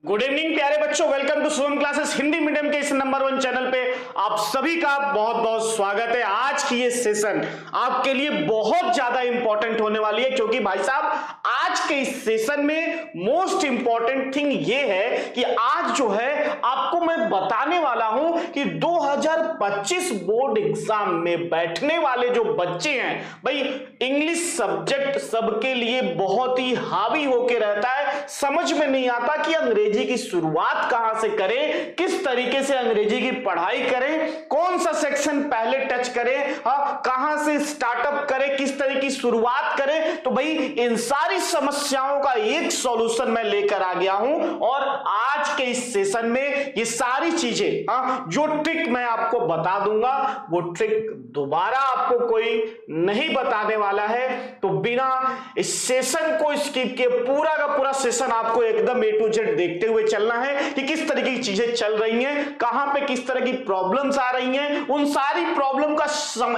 Good evening प्यारे बच्चों, welcome to Shubham classes Hindi medium के इस नंबर 1 चैनल पे आप सभी का बहुत बहुत स्वागत है। आज की ये सेशन आपके लिए बहुत ज्यादा इंपॉर्टेंट होने वाली है, क्योंकि भाई साहब आज के इस सेशन में मोस्ट इंपॉर्टेंट थिंग ये है कि आज जो है आपको मैं बताने वाला हूं कि 2025 बोर्ड एग्जाम में बैठने वाले जो बच्चे हैं, भाई इंग्लिश सब्जेक्ट सबके लिए बहुत ही हावी होके रहता है। समझ में नहीं आता कि अंग्रेजी की शुरुआत कहां से करें, किस तरीके से अंग्रेजी की पढ़ाई करें, कौन सा सेक्शन पहले टच करें, कहां से स्टार्टअप करें, किस तरह की शुरुआत करें। तो भाई इन सारी समस्याओं का एक सॉल्यूशन मैं लेकर आ गया हूं, और आज के इस सेशन में ये सारी चीजें जो ट्रिक मैं आपको बता दूंगा, वो ट्रिक दोबारा आपको कोई नहीं बताने वाला है। तो बिना इस सेशन को स्किप किए पूरा का पूरा सेशन आपको एकदम ए टू जेड देखते हुए चलना है कि किस तरीके की चीजें चल रही हैं, कहां पे किस तरह की प्रॉब्लम्स आ रही हैं, उन सारी प्रॉब्लम का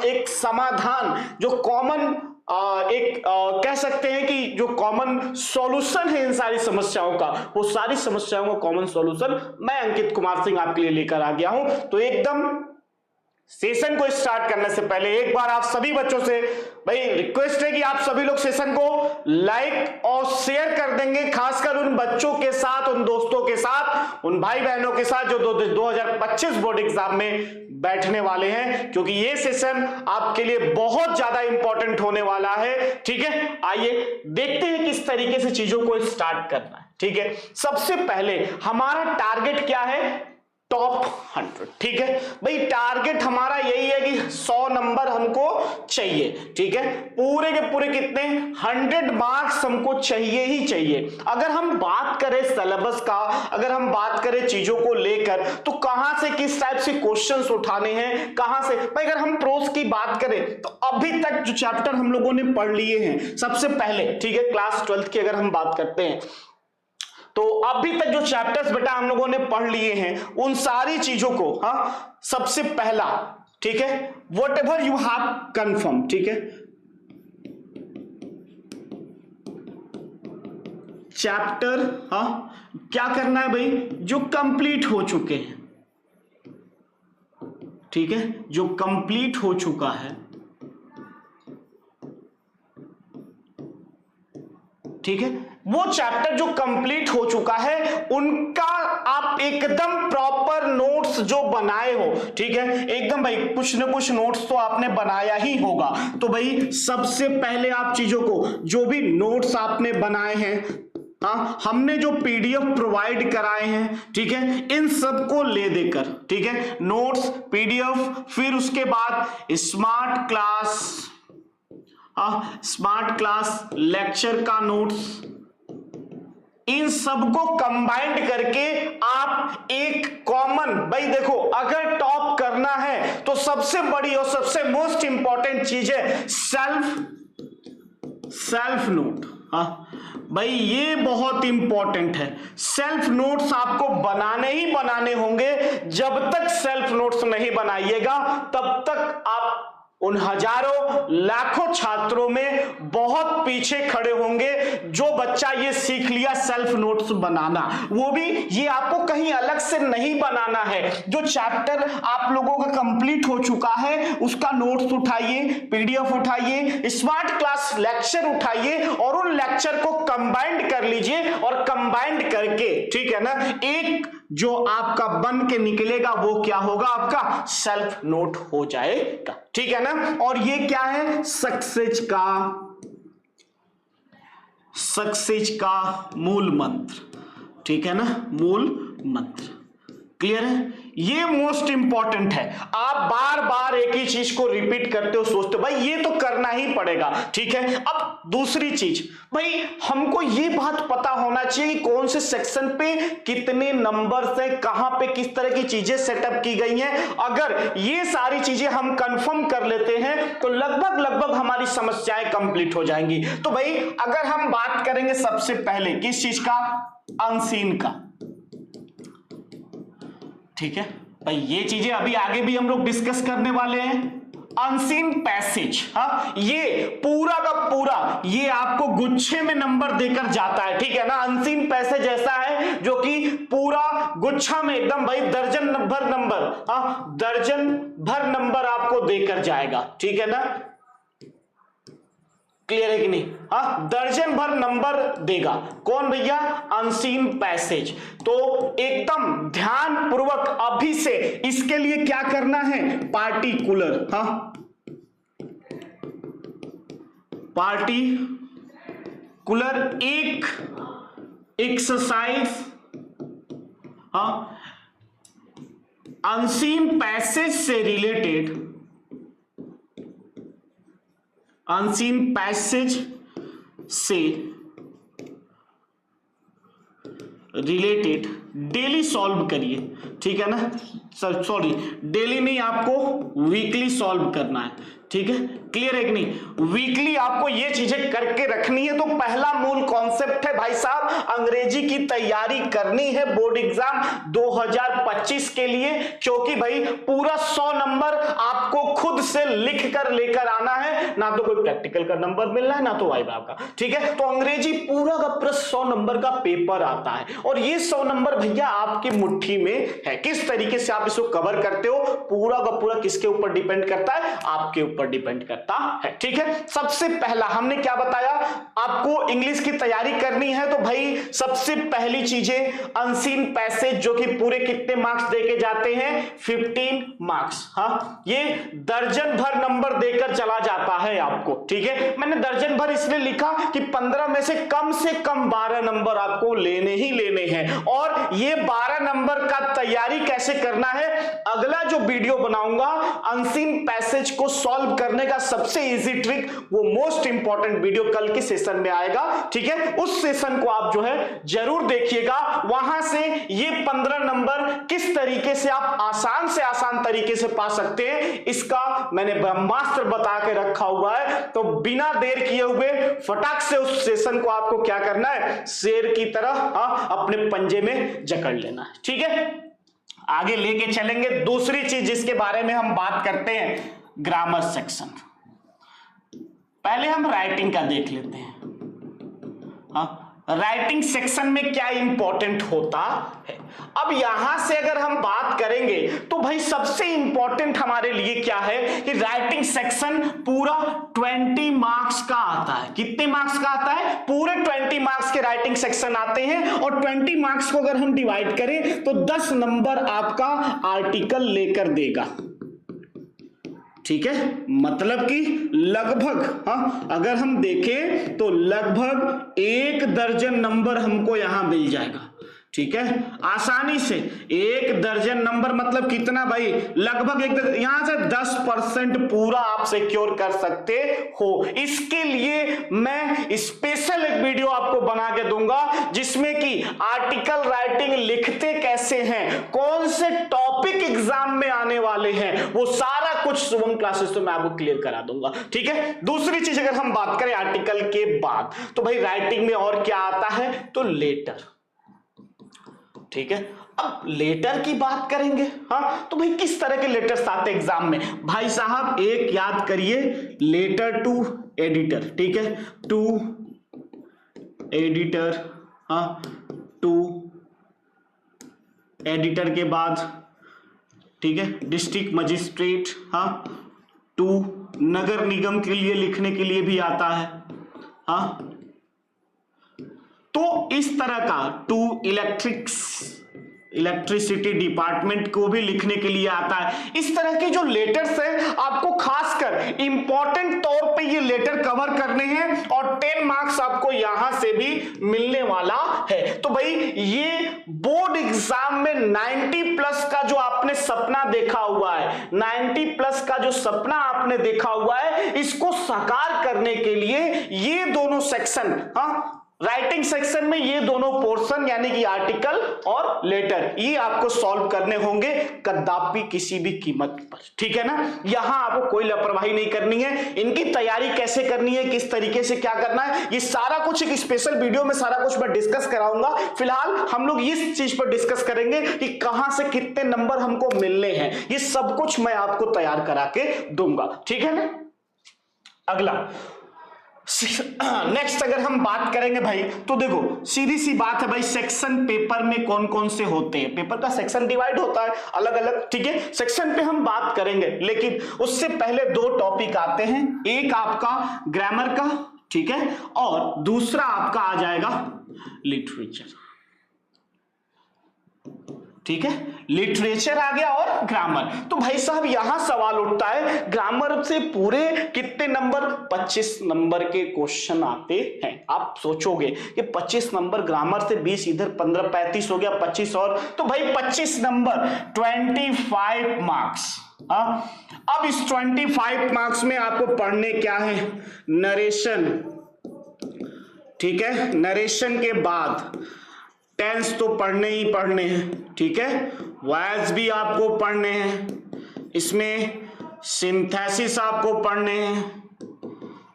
एक समाधान जो कॉमन कह सकते हैं कि जो कॉमन सॉल्यूशन है इन सारी समस्याओं का, वो सारी समस्याओं का कॉमन सॉल्यूशन मैं अंकित कुमार सिंह आपके लिए लेकर आ गया हूं। तो एकदम सेशन को स्टार्ट करने से पहले एक बार आप सभी बच्चों से भाई रिक्वेस्ट है कि आप सभी लोग सेशन को लाइक और शेयर कर देंगे, खासकर उन बच्चों के साथ, उन दोस्तों के साथ, उन भाई बहनों के साथ जो 2025 बोर्ड एग्जाम में बैठने वाले हैं, क्योंकि ये सेशन आपके लिए बहुत ज्यादा इंपॉर्टेंट होने वाला है। ठीक है, आइए देखते हैं किस तरीके से चीजों को स्टार्ट करना है। ठीक है, सबसे पहले हमारा टारगेट क्या है? टॉप 100। ठीक है भाई, टारगेट हमारा यही है कि 100 नंबर हमको चाहिए। ठीक है, पूरे के पूरे कितने 100 मार्क्स हमको चाहिए ही चाहिए। अगर हम बात करें सिलेबस का, अगर हम बात करें चीजों को लेकर, तो कहां से किस टाइप से क्वेश्चंस उठाने हैं, कहां से भाई। अगर हम प्रोज की बात करें तो अभी तक जो चैप्टर हम लोगों ने पढ़ लिए हैं, सबसे पहले ठीक है क्लास 12 की अगर हम बात करते हैं तो अभी तक जो चैप्टर्स बेटा हम लोगों ने पढ़ लिए हैं, उन सारी चीजों को सबसे पहला ठीक है what ever you have confirm. ठीक है, चैप्टर क्या करना है भाई, जो कंप्लीट हो चुके हैं। ठीक है, जो कंप्लीट हो चुका है। ठीक है, वो चैप्टर जो कंप्लीट हो चुका है उनका आप एकदम प्रॉपर नोट्स जो बनाए हो। ठीक है, एकदम भाई कुछ ना कुछ नोट्स तो आपने बनाया ही होगा। तो भाई सबसे पहले आप चीजों को, जो भी नोट्स आपने बनाए हैं, हमने जो पीडीएफ प्रोवाइड कराए हैं, ठीक है, इन सबको ले देकर, ठीक है, नोट्स पीडीएफ, फिर उसके बाद स्मार्ट क्लास लेक्चर का नोट्स, इन सबको कंबाइंड करके आप एक कॉमन, भाई देखो अगर टॉप करना है तो सबसे बड़ी और सबसे मोस्ट इंपॉर्टेंट चीज है सेल्फ नोट। भाई ये बहुत इंपॉर्टेंट है। सेल्फ नोट्स आपको बनाने ही बनाने होंगे। जब तक सेल्फ नोट्स नहीं बनाइएगा तब तक आप उन हजारों लाखों छात्रों में बहुत पीछे खड़े होंगे। जो बच्चा ये सीख लिया सेल्फ नोट्स बनाना, वो भी ये आपको कहीं अलग से नहीं बनाना है। जो चैप्टर आप लोगों का कंप्लीट हो चुका है उसका नोट्स उठाइए, पीडीएफ उठाइए, स्मार्ट क्लास लेक्चर उठाइए और उन लेक्चर को कंबाइंड कर लीजिए, और कंबाइंड करके ठीक है ना, एक जो आपका बन के निकलेगा वो क्या होगा, आपका सेल्फ नोट हो जाएगा। ठीक है ना, और ये क्या है, सक्सेस का मूल मंत्र। ठीक है ना, मूल मंत्र। क्लियर है, ये मोस्ट इंपॉर्टेंट है। आप बार बार एक ही चीज को रिपीट करते हो, सोचते हो भाई ये तो करना ही पड़ेगा। ठीक है, अब दूसरी चीज, भाई हमको ये बात पता होना चाहिए कि कौन से सेक्शन पे कितने नंबर से, कहां पे किस तरह की चीजें सेटअप की गई हैं। अगर ये सारी चीजें हम कंफर्म कर लेते हैं तो लगभग हमारी समस्याएं कंप्लीट हो जाएंगी। तो भाई अगर हम बात करेंगे सबसे पहले किस चीज का, अनसीन का। ठीक है भाई, ये चीजें अभी आगे भी हम लोग डिस्कस करने वाले हैं। अनसीन पैसेज, हाँ, ये पूरा का पूरा ये आपको गुच्छे में नंबर देकर जाता है, ठीक है ना। अनसीन पैसेज ऐसा है जो कि पूरा गुच्छा में एकदम भाई दर्जन भर नंबर, हाँ, दर्जन भर नंबर आपको देकर जाएगा, ठीक है ना। क्लियर है कि नहीं? हाँ, दर्जन भर नंबर देगा कौन भैया? Unseen passage. तो एकदम ध्यान पूर्वक अभी से इसके लिए क्या करना है? पार्टिकुलर, हाँ, पार्टिकुलर एक एक्सरसाइज, हाँ, अनसीन पैसेज से रिलेटेड, अनसीन पैसेज से रिलेटेड डेली सॉल्व करिए, ठीक है ना। सॉरी, डेली नहीं, आपको वीकली सॉल्व करना है, ठीक है। क्लियर है कि नहीं? वीकली आपको ये चीजें करके रखनी है। तो पहला मूल कॉन्सेप्ट है भाई साहब, अंग्रेजी की तैयारी करनी है बोर्ड एग्जाम 2025 के लिए, क्योंकि भाई पूरा 100 नंबर आपको खुद से लिख कर लेकर आना है, ना तो कोई प्रैक्टिकल का नंबर मिलना है, ना तो वाइवा का, ठीक है। तो अंग्रेजी पूरा का पूरा 100 नंबर का पेपर आता है, और ये 100 नंबर भैया आपकी मुट्ठी में है। किस तरीके से आप इसको कवर करते हो पूरा का पूरा किसके ऊपर डिपेंड करता है? आपके ऊपर डिपेंड करता है, ठीक है। सबसे पहला हमने क्या बताया? आपको इंग्लिश की तैयारी करनी है, तो भाई सबसे पहली चीजें अनसीन पैसेज, जो कि पूरे कितने मार्क्स देके जाते हैं? 15 मार्क्स, हाँ, ये दर्जन भर नंबर देकर चला जाता है आपको, ठीक है। मैंने दर्जन भर इसलिए लिखा कि 15 में से कम 12 नंबर आपको लेने ही लेने हैं। और ये 12 नंबर का तैयारी कैसे करना है, अगला जो वीडियो बनाऊंगा अनसीन पैसेज को सॉल्व करने का सबसे इजी ट्रिक, वो मोस्ट इंपॉर्टेंट वीडियो कल के सेशन में आएगा, ठीक है। उस सेशन को आप जो है जरूर देखिएगा। वहां से ये 15 नंबर किस तरीके से आप आसान से आसान तरीके से पा सकते हैं, इसका मैंने ब्रह्मास्त्र बता के रखा हुआ है। तो बिना देर किए हुए फटाक से उस सेशन को आपको क्या करना है? शेर की तरह, हाँ, अपने पंजे में जकड़ लेना है, ठीक है। आगे लेके चलेंगे। दूसरी चीज जिसके बारे में हम बात करते हैं, ग्रामर सेक्शन। पहले हम राइटिंग का देख लेते हैं। हाँ, राइटिंग सेक्शन में क्या इंपॉर्टेंट होता है। अब यहां से अगर हम बात करेंगे तो भाई सबसे इंपॉर्टेंट हमारे लिए क्या है कि राइटिंग सेक्शन पूरा 20 मार्क्स का आता है। कितने मार्क्स का आता है? पूरे 20 मार्क्स के राइटिंग सेक्शन आते हैं। और 20 मार्क्स को अगर हम डिवाइड करें तो 10 नंबर आपका आर्टिकल लेकर देगा, ठीक है। मतलब कि लगभग, हाँ, अगर हम देखें तो लगभग 1 दर्जन नंबर हमको यहां मिल जाएगा, ठीक है, आसानी से 1 दर्जन नंबर। मतलब कितना भाई? लगभग यहां से 10% पूरा आप सिक्योर कर सकते हो। इसके लिए मैं स्पेशल एक वीडियो आपको बना के दूंगा, जिसमें कि आर्टिकल राइटिंग लिखते कैसे हैं, कौन से टॉपिक एग्जाम में आने वाले हैं, वो सारा कुछ शुभम क्लासेस तो मैं आपको क्लियर करा दूंगा, ठीक है। दूसरी चीज अगर हम बात करें आर्टिकल के बाद, तो भाई राइटिंग में और क्या आता है? तो लेटर, ठीक है। अब लेटर की बात करेंगे, हाँ, तो भाई किस तरह के लेटर्स आते हैं एग्जाम में? भाई साहब एक याद करिए, लेटर टू एडिटर, ठीक है, टू एडिटर, हाँ, टू एडिटर के बाद, ठीक है, डिस्ट्रिक्ट मजिस्ट्रेट, हाँ, टू नगर निगम के लिए लिखने के लिए भी आता है, हाँ। तो इस तरह का टू इलेक्ट्रिसिटी डिपार्टमेंट को भी लिखने के लिए आता है। इस तरह के जो लेटर्स है आपको खासकर इंपॉर्टेंट तौर पे ये लेटर कवर करने हैं, और 10 मार्क्स आपको यहां से भी मिलने वाला है। तो भाई ये बोर्ड एग्जाम में 90+ का जो आपने सपना देखा हुआ है, 90+ का जो सपना आपने देखा हुआ है, इसको साकार करने के लिए ये दोनों सेक्शन, हाँ, राइटिंग सेक्शन में ये दोनों पोर्शन यानी कि आर्टिकल और लेटर ये आपको सॉल्व करने होंगे कदापि किसी भी कीमत पर, ठीक है ना। यहां आपको कोई लापरवाही नहीं करनी है। इनकी तैयारी कैसे करनी है, किस तरीके से क्या करना है, ये सारा कुछ एक स्पेशल वीडियो में सारा कुछ मैं डिस्कस कराऊंगा। फिलहाल हम लोग इस चीज पर डिस्कस करेंगे कि कहां से कितने नंबर हमको मिलने हैं, ये सब कुछ मैं आपको तैयार करा के दूंगा, ठीक है ना। अगला नेक्स्ट अगर हम बात करेंगे भाई तो देखो सीधी सी बात है भाई, सेक्शन पेपर में कौन कौन से होते हैं। पेपर का सेक्शन डिवाइड होता है अलग अलग, ठीक है। सेक्शन पे हम बात करेंगे, लेकिन उससे पहले दो टॉपिक आते हैं। एक आपका ग्रामर का, ठीक है, और दूसरा आपका आ जाएगा लिटरेचर, ठीक है। लिटरेचर आ गया और ग्रामर। तो भाई साहब यहां सवाल उठता है, ग्रामर से पूरे कितने नंबर, 25 नंबर के क्वेश्चन आते हैं। आप सोचोगे कि 25 नंबर ग्रामर से, 20 इधर, 15 35 हो गया, 25 और, तो भाई 25 नंबर 25 मार्क्स। अब इस 25 मार्क्स में आपको पढ़ने क्या है, नरेशन, ठीक है। नरेशन के बाद टेंस तो पढ़ने ही पढ़ने हैं, ठीक है। वॉयस भी आपको पढ़ने हैं, इसमें सिंथेसिस आपको पढ़ने हैं,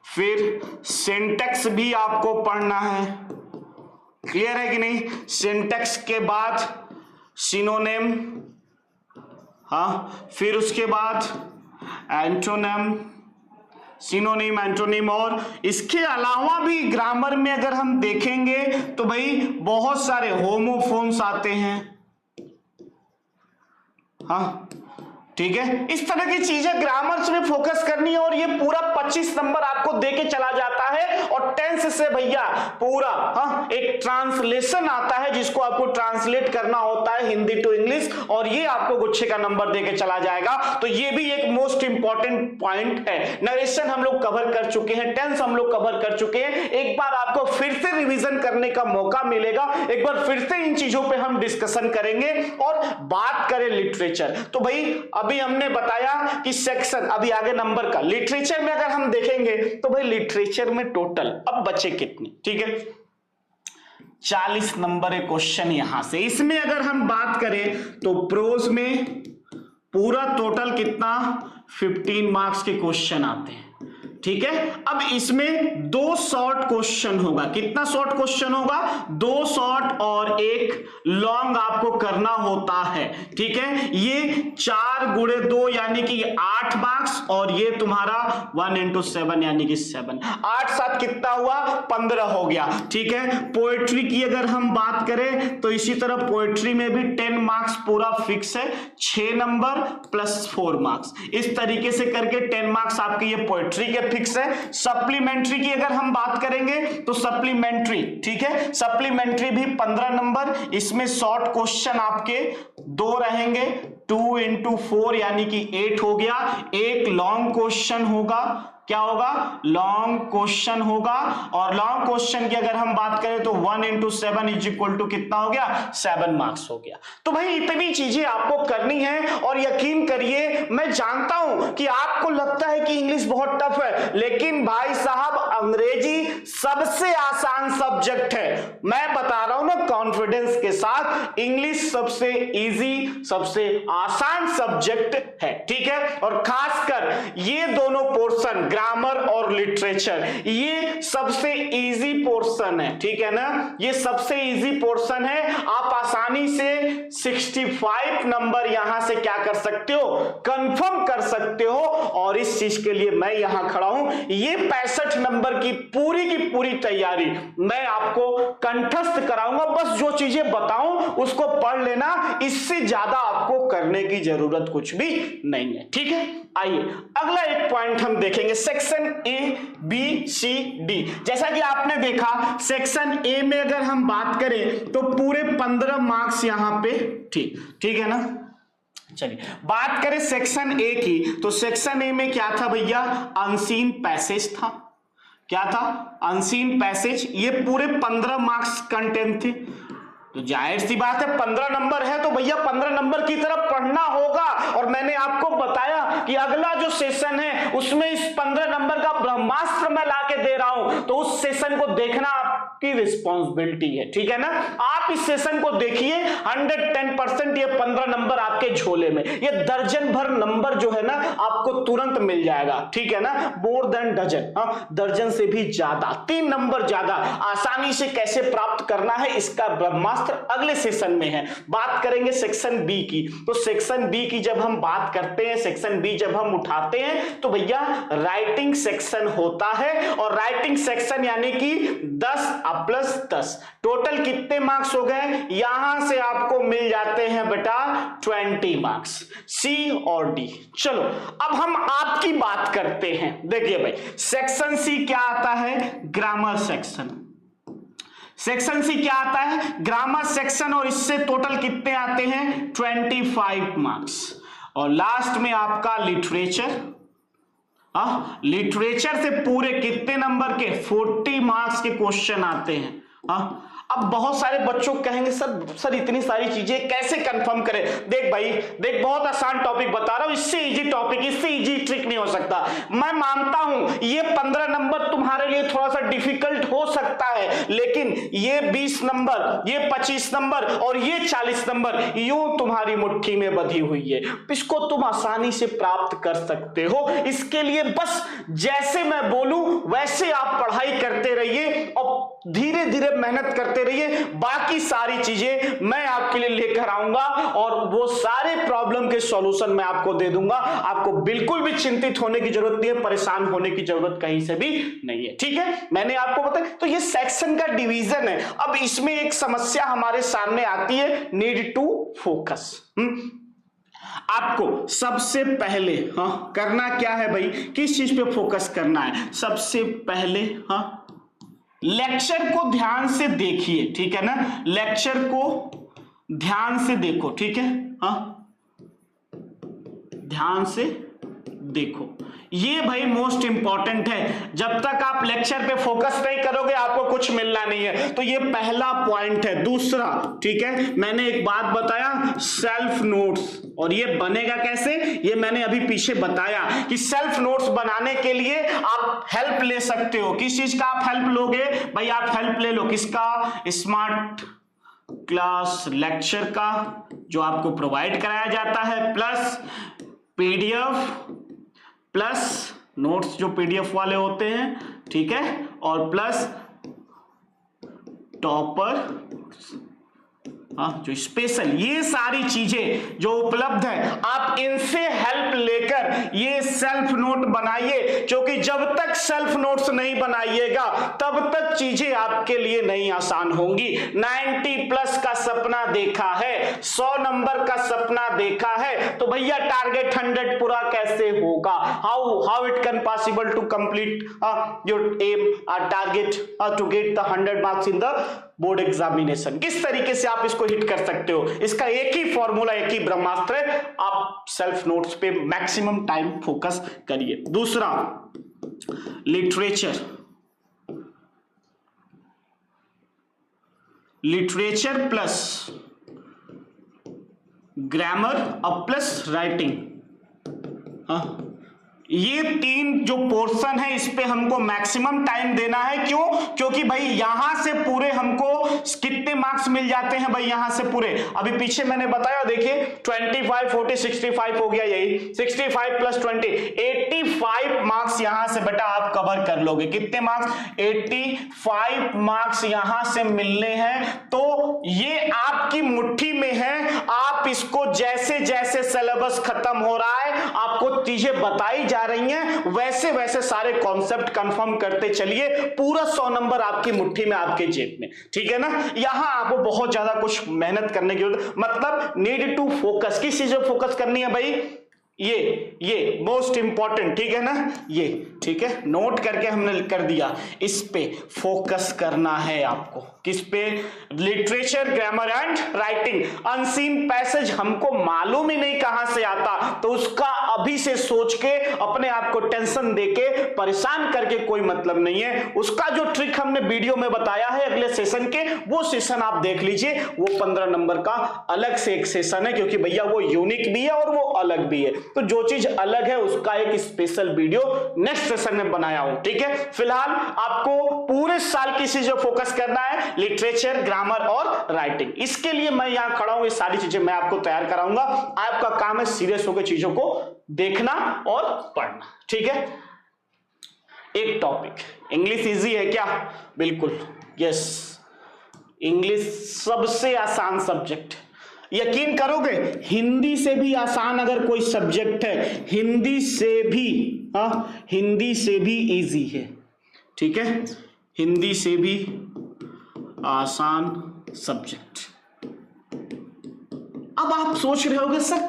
फिर सिंटैक्स भी आपको पढ़ना है। क्लियर है कि नहीं। सिंटैक्स के बाद सिनोनिम, हाँ, फिर उसके बाद एंटोनिम, सिनोनिम, एंटोनिम, और इसके अलावा भी ग्रामर में अगर हम देखेंगे तो भाई बहुत सारे होमोफोन्स आते हैं, हाँ, ठीक है। इस तरह की चीजें ग्रामर में फोकस करनी है, और ये पूरा 25 नंबर आपको देके चला जाता है। और टेंस से भैया पूरा, हाँ, एक ट्रांसलेशन आता है जिसको आपको ट्रांसलेट करना होता है हिंदी टू इंग्लिश, और ये आपको गुच्छे का नंबर देके चला जाएगा। तो ये भी एक मोस्ट इंपॉर्टेंट पॉइंट है। नरेशन हम लोग कवर कर चुके हैं, टेंस हम लोग कवर कर चुके हैं। एक बार आपको फिर से रिवीजन करने का मौका मिलेगा, एक बार फिर से इन चीजों पे हम डिस्कशन करेंगे। और बात करें लिटरेचर, तो भाई अभी हमने बताया कि सेक्शन, अभी आगे नंबर का। लिटरेचर में अगर हम देखेंगे तो भाई लिटरेचर में टोटल अब बचे कितने, ठीक है, 40 नंबर है क्वेश्चन यहां से। इसमें अगर हम बात करें तो प्रोज में पूरा टोटल कितना, 15 मार्क्स के क्वेश्चन आते हैं, ठीक है। अब इसमें 2 शॉर्ट क्वेश्चन होगा। कितना शॉर्ट क्वेश्चन होगा, 2 शॉर्ट और एक लॉन्ग आपको करना होता है, ठीक है। ये 4 गुणे 2 यानी कि 8 मार्क्स, और ये तुम्हारा 1 into 7 यानी कि 7, 8 7 कितना हुआ, 15 हो गया, ठीक है। पोएट्री की अगर हम बात करें तो इसी तरह पोएट्री में भी 10 मार्क्स पूरा फिक्स है, 6 नंबर प्लस 4 मार्क्स, इस तरीके से करके 10 मार्क्स आपके ये पोएट्री के फिक्स है। सप्लीमेंट्री की अगर हम बात करेंगे तो सप्लीमेंट्री, ठीक है, सप्लीमेंट्री भी 15 नंबर। इसमें शॉर्ट क्वेश्चन आपके 2 रहेंगे, 2 into 4 यानी कि 8 हो गया। एक लॉन्ग क्वेश्चन होगा, क्या होगा, लॉन्ग क्वेश्चन होगा। और लॉन्ग क्वेश्चन की अगर हम बात करें तो 1 into 7 इज इक्वल टू कितना हो गया, 7 मार्क्स हो गया। तो भाई इतनी चीजें आपको करनी है, और यकीन करिए मैं जानता हूं कि आपको लगता है कि इंग्लिश बहुत टफ है, लेकिन भाई साहब अंग्रेजी सबसे आसान सब्जेक्ट है। मैं बता रहा हूं ना कॉन्फिडेंस के साथ, इंग्लिश सबसे इजी, सबसे आसान सब्जेक्ट है, ठीक है। और खासकर ये दोनों पोर्शन, ग्रामर और लिटरेचर, ये सबसे इजी पोर्शन है, ठीक है ना। ये सबसे इजी पोर्शन है। आप आसानी से 65 नंबर यहां से क्या कर सकते हो, कंफर्म कर सकते हो। और इस चीज के लिए मैं यहां खड़ा हूं। ये 65 नंबर की पूरी तैयारी मैं आपको कंठस्थ कराऊंगा। बस जो चीजें बताऊं उसको पढ़ लेना, इससे ज्यादा आपको करने की जरूरत कुछ भी नहीं है, ठीक है। आइए अगला एक पॉइंट हम देखेंगे, section A B C D. जैसा कि आपने देखा सेक्शन ए में अगर हम बात करें तो पूरे 15 मार्क्स यहां पे, ठीक है ना। चलिए बात करें सेक्शन ए की, तो सेक्शन ए में क्या था भैया, अनसीन पैसेज था। क्या था, अनसीन पैसेज। ये पूरे 15 मार्क्स कंटेंट थे। तो जाहिर सी बात है 15 नंबर है तो भैया 15 नंबर की तरफ पढ़ना होगा। और मैंने आपको बताया कि अगला जो सेशन है उसमें इस 15 नंबर का ब्रह्मास्त्र मैं लाके दे रहा हूं, तो उस सेशन को देखना आपकी रिस्पॉन्सिबिलिटी है, ठीक है ना। आप इस सेशन को देखिए, 110% ये 15 नंबर आपके झोले में, ये दर्जन भर नंबर जो है ना आपको तुरंत मिल जाएगा, ठीक है ना। मोर देन डजन, दर्जन से भी ज्यादा, 3 नंबर ज्यादा। आसानी से कैसे प्राप्त करना है इसका ब्रह्मास्त्र अगले सेशन में है। बात करेंगे सेक्शन बी की। तो सेक्शन बी की जब हम बात करते हैं, सेक्शन बी जब हम उठाते हैं तो भैया राइटिंग सेक्शन होता है, और राइटिंग सेक्शन यानी कि 10 प्लस 10, टोटल कितने मार्क्स हो गए, यहां से आपको मिल जाते हैं बेटा 20 मार्क्स, सी और डी। चलो अब हम आपकी बात करते हैं। देखिए भाई, सेक्शन सी क्या आता है, ग्रामर सेक्शन। सेक्शन सी क्या आता है, ग्रामर सेक्शन, और इससे टोटल कितने आते हैं 25 मार्क्स। और लास्ट में आपका लिटरेचर, लिटरेचर से पूरे कितने नंबर के 40 मार्क्स के क्वेश्चन आते हैं। अब बहुत सारे बच्चों कहेंगे सर इतनी सारी चीजें कैसे कंफर्म करें। देख भाई देख, बहुत आसान टॉपिक बता रहा हूं, इससे इजी टॉपिक, इससे इजी ट्रिक नहीं हो सकता। मैं मानता हूं ये 15 नंबर तुम्हारे लिए थोड़ा सा डिफिकल्ट हो सकता है, लेकिन ये 20 नंबर, ये 25 नंबर और ये 40 नंबर यूं तुम्हारी मुट्ठी में बंधी हुई है, इसको तुम आसानी से प्राप्त कर सकते हो। इसके लिए बस जैसे मैं बोलूं वैसे आप पढ़ाई करते रहिए और धीरे धीरे मेहनत करते रहिए, बाकी सारी चीजें मैं आपके लिए लेकर आऊंगा और वो सारे प्रॉब्लम के सॉल्यूशन मैं आपको दे दूंगा। आपको बिल्कुल भी चिंतित होने की जरूरत नहीं है, परेशान होने की जरूरत कहीं से भी नहीं है, ठीक है। मैंने आपको बताया, तो ये सेक्शन का डिवीजन है। अब इसमें एक समस्या हमारे सामने आती है, नीड टू फोकस। आपको सबसे पहले करना क्या है भाई, किस चीज पे फोकस करना है। सबसे पहले लेक्चर को ध्यान से देखिए, ठीक है ना, लेक्चर को ध्यान से देखो, ठीक है, ध्यान से देखो, ये भाई मोस्ट इंपॉर्टेंट है। जब तक आप लेक्चर पे फोकस नहीं करोगे आपको कुछ मिलना नहीं है, तो ये पहला पॉइंट है। दूसरा, ठीक है, मैंने एक बात बताया, सेल्फ नोट्स, और ये बनेगा कैसे, ये मैंने अभी पीछे बताया कि सेल्फ नोट्स बनाने के लिए आप हेल्प ले सकते हो। किस चीज का आप हेल्प लोगे भाई, आप हेल्प ले लो किसका, स्मार्ट क्लास लेक्चर का, जो आपको प्रोवाइड कराया जाता है, प्लस पीडीएफ, प्लस नोट्स जो पीडीएफ वाले होते हैं, ठीक है, और प्लस टॉपर जो स्पेशल, ये सारी चीजें जो उपलब्ध है आप इनसे हेल्प लेकर ये सेल्फ नोट बनाइए, क्योंकि जब तक सेल्फ नोट्स नहीं बनाइएगा तब तक चीजें आपके लिए नहीं आसान होंगी। 90 प्लस का सपना देखा है, 100 नंबर का सपना देखा है, तो भैया टारगेट 100 पूरा कैसे होगा, how it can possible to complete your aim target to get the 100 marks in the board examination. किस तरीके से आप इसको हिट कर सकते हो, इसका एक ही फॉर्मूला, एक ही ब्रह्मास्त्र है, आप सेल्फ नोट्स पे मैक्सिमम टाइम फोकस करिए। दूसरा, लिटरेचर, लिटरेचर प्लस ग्रामर और प्लस राइटिंग, ये 3 जो पोर्शन है इस पे हमको मैक्सिमम टाइम देना है। क्यों, क्योंकि भाई यहां से पूरे हमको कितने मार्क्स मिल जाते हैं भाई, यहां से पूरे, अभी पीछे मैंने बताया, देखिए 25, 40, 65 हो गया, यही 65 प्लस 20, 85 मार्क्स यहां से बेटा आप कवर कर लोगे। कितने मार्क्स, 85 मार्क्स यहां से मिलने हैं, तो ये आपकी मुट्ठी में है। आप इसको जैसे जैसे सिलेबस खत्म हो रहा है, आपको चीजें बताई जा रही हैं, वैसे वैसे सारे कॉन्सेप्ट कंफर्म करते चलिए, पूरा 100 नंबर आपकी मुट्ठी में, आपके जेब में, ठीक है ना। यहां आपको बहुत ज्यादा कुछ मेहनत करने की जरूरत, मतलब नीड टू फोकस। किस चीज पे फोकस करनी है भाई, ये मोस्ट इंपॉर्टेंट, ठीक है ना, ये ठीक है, नोट करके हमने कर दिया, इस पे फोकस करना है आपको। किस पे, literature, grammar and writing. Unseen passage हमको मालूम ही नहीं कहां से आता, तो उसका अभी से सोच के अपने आप को टेंशन देके परेशान करके कोई मतलब नहीं है। उसका जो ट्रिक हमने वीडियो में बताया है अगले सेशन के, वो सेशन आप देख लीजिए, वो 15 नंबर का अलग से एक सेशन है, क्योंकि भैया वो यूनिक भी है और वो अलग भी है। तो जो चीज अलग है उसका एक स्पेशल वीडियो नेक्स्ट सेशन में बनाया हूं, ठीक है। फिलहाल आपको पूरे साल की चीजों फोकस करना है, लिटरेचर, ग्रामर और राइटिंग। इसके लिए मैं यहां खड़ा हूं, ये सारी चीजें मैं आपको तैयार कराऊंगा। आपका काम है सीरियस होकर चीजों को देखना और पढ़ना, ठीक है। एक टॉपिक, इंग्लिश इजी है क्या? बिल्कुल यस, इंग्लिश सबसे आसान सब्जेक्ट, यकीन करोगे हिंदी से भी आसान अगर कोई सब्जेक्ट है, हिंदी से भी इजी है, ठीक है, हिंदी से भी आसान सब्जेक्ट। अब आप सोच रहे होगे सर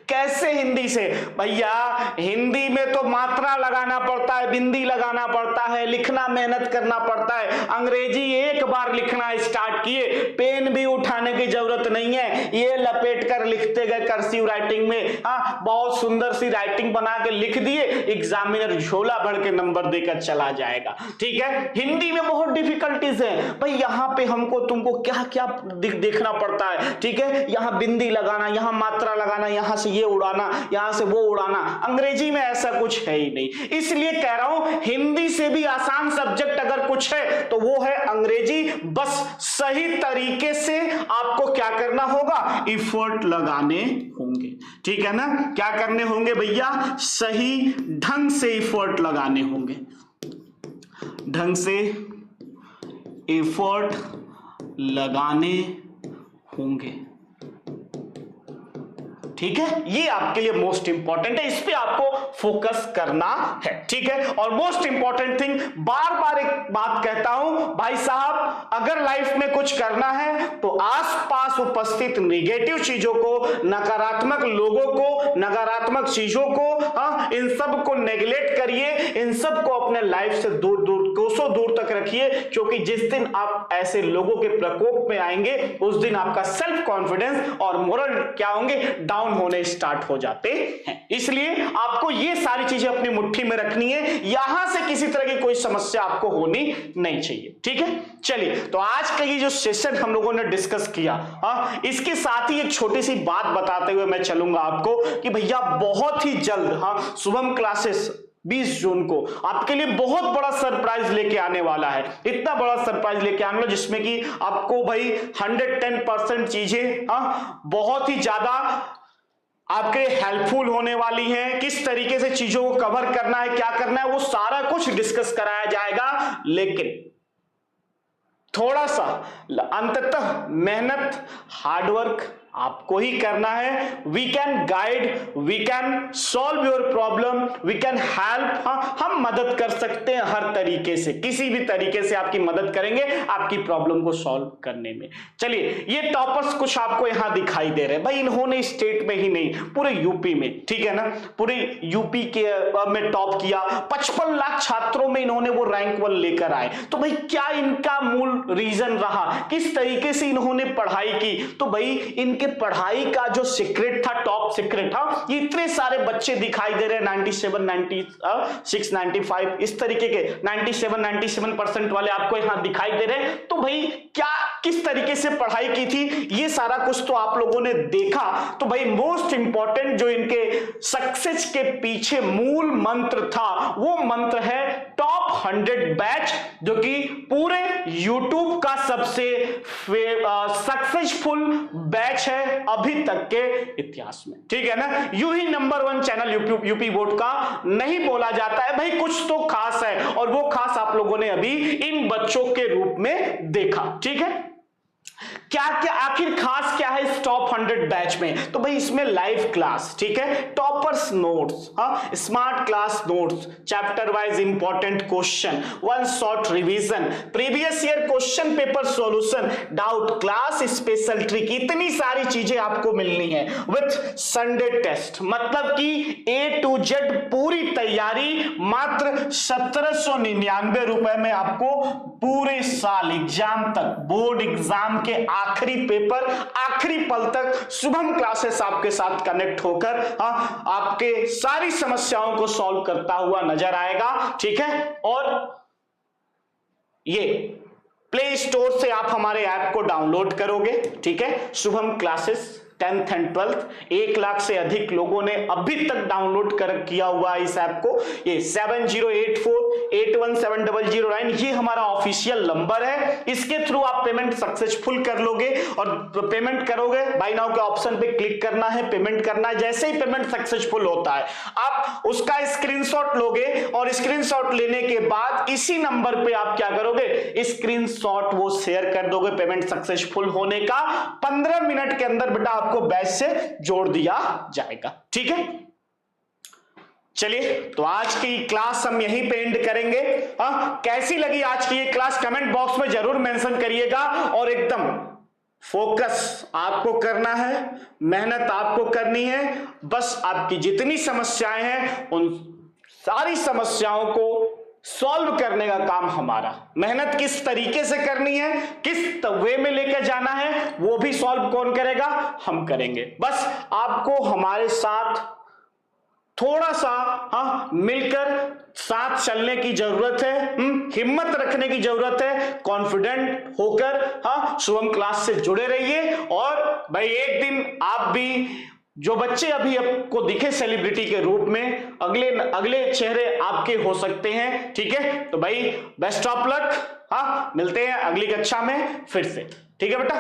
कैसे हिंदी से? भैया हिंदी में तो मात्रा लगाना पड़ता है, बिंदी लगाना पड़ता है, लिखना मेहनत करना पड़ता है। अंग्रेजी एक बार लिखना स्टार्ट किए, पेन भी उठाने की जरूरत नहीं है, ये लपेट कर लिखते गए कर्सिव राइटिंग में, बहुत सुंदर सी राइटिंग बना के लिख दिए, एग्जामिनर झोला भर के नंबर देकर चला जाएगा, ठीक है। हिंदी में बहुत डिफिकल्टीज है भाई, यहां पे हमको तुमको क्या क्या देखना पड़ता है, ठीक है। यहां बिंदी लगाना, यहां मात्रा लगाना, यहां से ये उड़ाना, यहां से वो उड़ाना। अंग्रेजी में ऐसा कुछ है ही नहीं, इसलिए कह रहा हूं हिंदी से भी आसान सब्जेक्ट अगर कुछ है तो वो है अंग्रेजी। बस सही तरीके से आपको क्या करना होगा, एफर्ट लगाने होंगे, ठीक है ना। क्या करने होंगे भैया? सही ढंग से एफर्ट लगाने होंगे, ढंग से एफर्ट लगाने होंगे, ठीक है। ये आपके लिए मोस्ट इंपॉर्टेंट है, इस पे आपको फोकस करना है, ठीक है। और मोस्ट इंपॉर्टेंट थिंग, बार बार एक बात कहता हूं भाई साहब, अगर लाइफ में कुछ करना है तो आसपास उपस्थित नेगेटिव चीजों को, नकारात्मक लोगों को, नकारात्मक चीजों को, इन सब को नेग्लेक्ट करिए, इन सब को अपने लाइफ से दूर दूर, कोसों दूर तक रखिए, क्योंकि जिस दिन आप ऐसे लोगों के प्रकोप में आएंगे उस दिन आपका सेल्फ कॉन्फिडेंस और मोरल क्या होंगे, डाउन होने स्टार्ट हो जाते हैं। इसलिए आपको ये सारी चीजें अपनी मुट्ठी में रखनी है, यहां से किसी तरह की कोई समस्या आपको होनी नहीं चाहिए, ठीक है। चलिए, तो आज का ये जो सेशन हम लोगों ने डिस्कस किया, इसके साथ ही एक छोटी सी बात बताते हुए मैं चलूंगा आपको कि भैया बहुत ही जल्द शुभम क्लासेस 20 जून को आपके लिए बहुत बड़ा सरप्राइज लेके आने वाला है। इतना बड़ा सरप्राइज लेके आने वाला जिसमें कि आपको भाई 110% चीजें बहुत ही ज्यादा आपके हेल्पफुल होने वाली हैं। किस तरीके से चीजों को कवर करना है, क्या करना है, वो सारा कुछ डिस्कस कराया जाएगा। लेकिन थोड़ा सा अंततः मेहनत, हार्डवर्क आपको ही करना है। We can guide, we can solve your problem, we can help, हम मदद कर सकते हैं हर तरीके से, किसी भी तरीके से आपकी मदद करेंगे आपकी प्रॉब्लम को सॉल्व करने में। चलिए, ये टॉपर्स कुछ आपको यहां दिखाई दे रहे हैं भाई, इन्होंने स्टेट में ही नहीं पूरे यूपी में, ठीक है ना, पूरे यूपी के में टॉप किया। 55 लाख छात्रों में इन्होंने वो रैंक 1 लेकर आए। तो भाई क्या इनका मूल रीजन रहा, किस तरीके से इन्होंने पढ़ाई की? तो भाई इनके पढ़ाई का जो सीक्रेट था, टॉप सीक्रेट था, ये इतने सारे बच्चे दिखाई दे रहे हैं 97, 96, 95 इस तरीके के 97% वाले आपको यहां दिखाई दे रहे हैं। तो भाई क्या किस तरीके से पढ़ाई की थी, ये सारा कुछ तो आप लोगों ने देखा। तो भाई मोस्ट इंपॉर्टेंट जो इनके सक्सेस के पीछे मूल मंत्र था, वो मंत्र है टॉप 100 बैच, जो कि पूरे यूट्यूब का सबसे सक्सेसफुल बैच है अभी तक के इतिहास में, ठीक है ना। यूं ही नंबर 1 चैनल यूपी बोर्ड का नहीं बोला जाता है भाई, कुछ तो खास है, और वो खास आप लोगों ने अभी इन बच्चों के रूप में देखा, ठीक है। क्या क्या आखिर खास क्या है इस टॉप 100 बैच में? तो भाई इसमें लाइव क्लास, ठीक है, toppers notes, smart class notes, chapter wise important question, 1 short revision, previous year question paper solution, doubt class, special trick, इतनी सारी चीजें आपको मिलनी है विथ संडे टेस्ट। मतलब कि A to Z पूरी तैयारी मात्र 1799 रुपए में आपको पूरे साल एग्जाम तक, बोर्ड एग्जाम के आखिरी पेपर, आखिरी पल तक शुभम क्लासेस आपके साथ कनेक्ट होकर आपके सारी समस्याओं को सॉल्व करता हुआ नजर आएगा, ठीक है। और ये प्ले स्टोर से आप हमारे ऐप को डाउनलोड करोगे, ठीक है, Shubham classes 10th and 12th 1 lakh से अधिक लोगों ने अभी तक डाउनलोड किया हुआ है इस ऐप को। ये 7084817009 ये हमारा ऑफिशियल नंबर है, इसके थ्रू आप पेमेंट सक्सेसफुल कर लोगे। और पेमेंट करोगे, बाय नाउ के ऑप्शन पे क्लिक करना है, पेमेंट करना है। जैसे ही पेमेंट सक्सेसफुल होता है आप उसका स्क्रीनशॉट लोगे और स्क्रीनशॉट लेने के बाद इसी नंबर पे आप क्या करोगे, स्क्रीनशॉट वो शेयर कर दोगे पेमेंट सक्सेसफुल होने का। 15 मिनट के अंदर बेटा आपको बैच से जोड़ दिया जाएगा। ठीक है, चलिए तो आज की क्लास हम यहीं पे एंड करेंगे। कैसी लगी आज की ये क्लास कमेंट बॉक्स में जरूर मेंशन करिएगा। और एकदम फोकस आपको करना है, मेहनत आपको करनी है। बस आपकी जितनी समस्याएं हैं उन सारी समस्याओं को सॉल्व करने का काम हमारा। मेहनत किस तरीके से करनी है, किस वे में लेकर जाना है, वो भी सॉल्व कौन करेगा, हम करेंगे। बस आपको हमारे साथ थोड़ा सा मिलकर साथ चलने की जरूरत है, हिम्मत रखने की जरूरत है। कॉन्फिडेंट होकर शुभम क्लास से जुड़े रहिए। और भाई एक दिन आप भी, जो बच्चे अभी आपको दिखे सेलिब्रिटी के रूप में, अगले चेहरे आपके हो सकते हैं। ठीक है, तो भाई बेस्ट ऑफ लक। मिलते हैं अगली कक्षा में फिर से। ठीक है बेटा।